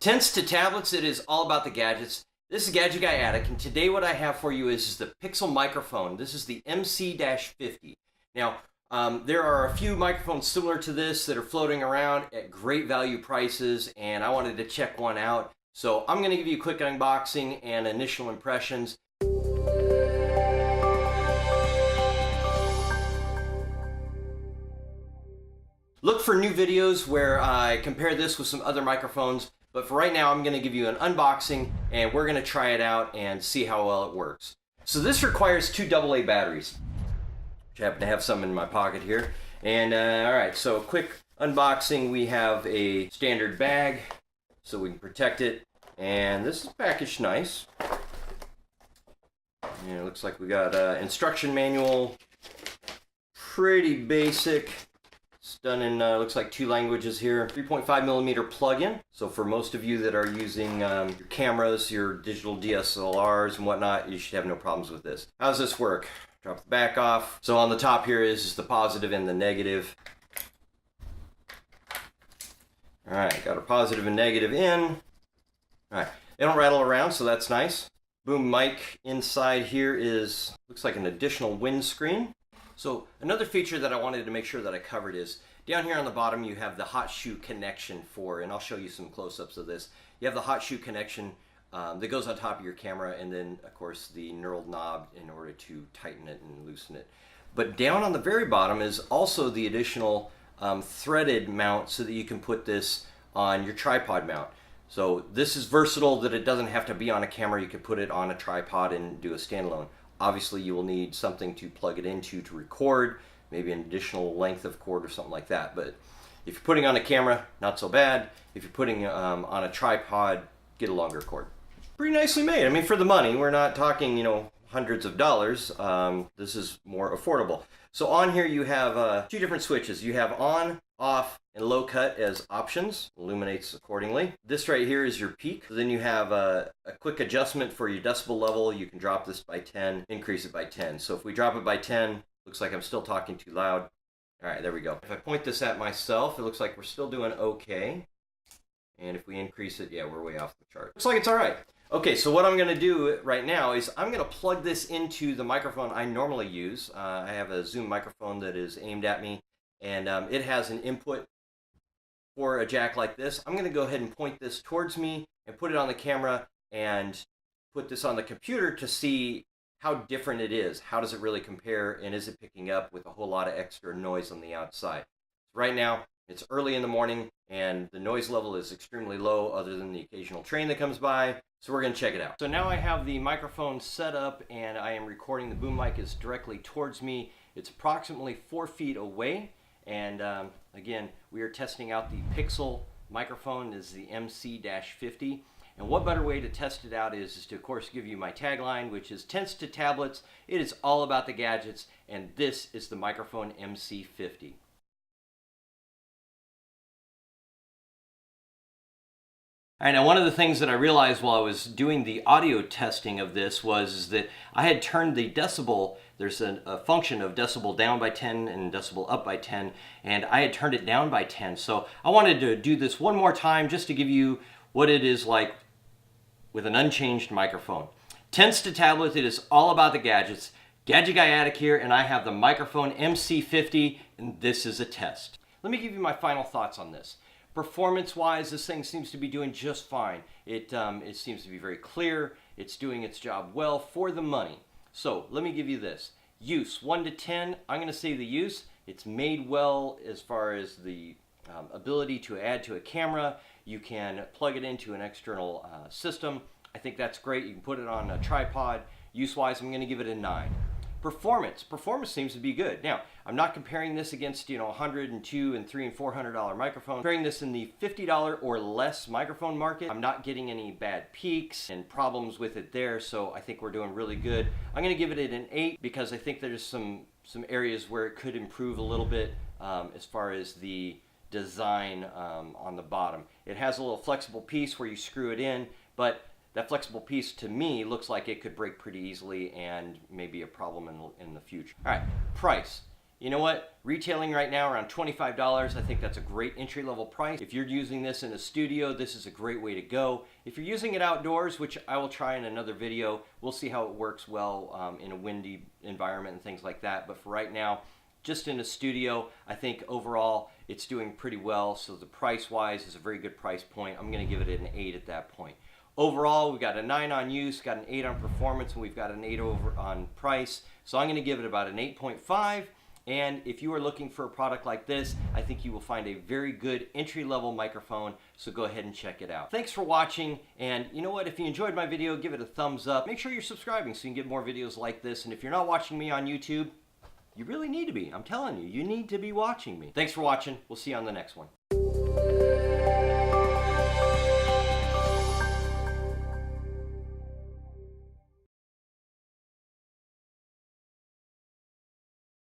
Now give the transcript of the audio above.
Tents to tablets, it is all about the gadgets. This is Gadget Guy Addict, and today what I have for you is the Pixel microphone. This is the MC-50. Now, there are a few microphones similar to this that are floating around at great value prices, and I wanted to check one out. So I'm going to give you a quick unboxing and initial impressions. Look for new videos where I compare this with some other microphones. But for right now, I'm going to give you an unboxing and we're going to try it out and see how well it works. So this requires two AA batteries, which I happen to have some in my pocket here. And all right, so quick unboxing. We have a standard bag so we can protect it. And this is packaged nice. And it looks like we got an instruction manual, pretty basic. It's done in, looks like 2 languages here. 3.5mm plug-in. So for most of you that are using your cameras, your digital DSLRs and whatnot, you should have no problems with this. How does this work? Drop the back off. So on the top here is the positive and the negative. All right, got our positive and negative in. All right, they don't rattle around, so that's nice. Boom mic inside here is, looks like an additional windscreen. So another feature that I wanted to make sure that I covered is down here on the bottom you have the hot shoe connection for, and I'll show you some close-ups of this. You have the hot shoe connection that goes on top of your camera, and then of course the knurled knob in order to tighten it and loosen it. But down on the very bottom is also the additional threaded mount so that you can put this on your tripod mount. So this is versatile that it doesn't have to be on a camera. You can put it on a tripod and do a standalone. Obviously, you will need something to plug it into to record, maybe an additional length of cord or something like that. But if you're putting on a camera, not so bad. If you're putting on a tripod, get a longer cord. Pretty nicely made. I mean, for the money, we're not talking, you know, hundreds of dollars. This is more affordable. So on here you have 2 different switches. You have on, off, and low cut as options. Illuminates accordingly. This right here is your peak. Then you have a quick adjustment for your decibel level. You can drop this by 10, increase it by 10. So if we drop it by 10, looks like I'm still talking too loud. All right, there we go. If I point this at myself, it looks like we're still doing okay. And if we increase it, yeah, we're way off the chart. Looks like it's all right. Okay, so what I'm going to do right now is I'm going to plug this into the microphone I normally use. I have a Zoom microphone that is aimed at me, and it has an input for a jack like this. I'm going to go ahead and point this towards me and put it on the camera and put this on the computer to see how different it is. How does it really compare, and is it picking up with a whole lot of extra noise on the outside? Right now, it's early in the morning, and the noise level is extremely low other than the occasional train that comes by. So we're going to check it out. So now I have the microphone set up, and I am recording. The boom mic is directly towards me. It's approximately 4 feet away. And again, we are testing out the Pixel microphone. This is the MC-50. And what better way to test it out is to, of course, give you my tagline, which is Tents to Tablets. It is all about the gadgets, and this is the microphone MC-50. All right, now one of the things that I realized while I was doing the audio testing of this was that I had turned the decibel, there's a function of decibel down by 10 and decibel up by 10, and I had turned it down by 10. So I wanted to do this one more time just to give you what it is like with an unchanged microphone. Tents to tablets, it is all about the gadgets. Gadget Guy Addict here, and I have the microphone MC-50, and this is a test. Let me give you my final thoughts on this. Performance-wise, this thing seems to be doing just fine. It seems to be very clear. It's doing its job well for the money. So let me give you this. Use, 1 to 10. I'm going to say the use. It's made well as far as the ability to add to a camera. You can plug it into an external system. I think that's great. You can put it on a tripod. Use-wise, I'm going to give it a 9. Performance seems to be good. Now, I'm not comparing this against, you know, $100 and $200 and $300 and $400 microphone. Comparing this in the $50 or less microphone market, I'm not getting any bad peaks and problems with it there, so I think we're doing really good. I'm going to give it an 8 because I think there's some areas where it could improve a little bit as far as the design on the bottom. It has a little flexible piece where you screw it in, but that flexible piece to me looks like it could break pretty easily and maybe a problem in the future. All right, price. You know what? Retailing right now around $25. I think that's a great entry-level price. If you're using this in a studio, this is a great way to go. If you're using it outdoors, which I will try in another video, we'll see how it works well in a windy environment and things like that. But for right now, just in a studio, I think overall it's doing pretty well. So the price-wise is a very good price point. I'm going to give it an 8 at that point. Overall, we've got a 9 on use, got an 8 on performance, and we've got an 8 over on price. So I'm going to give it about an 8.5. And if you are looking for a product like this, I think you will find a very good entry-level microphone, so go ahead and check it out. Thanks for watching, and you know what, if you enjoyed my video, give it a thumbs up. Make sure you're subscribing so you can get more videos like this, and if you're not watching me on YouTube, you really need to be. I'm telling you, you need to be watching me. Thanks for watching. We'll see you on the next one.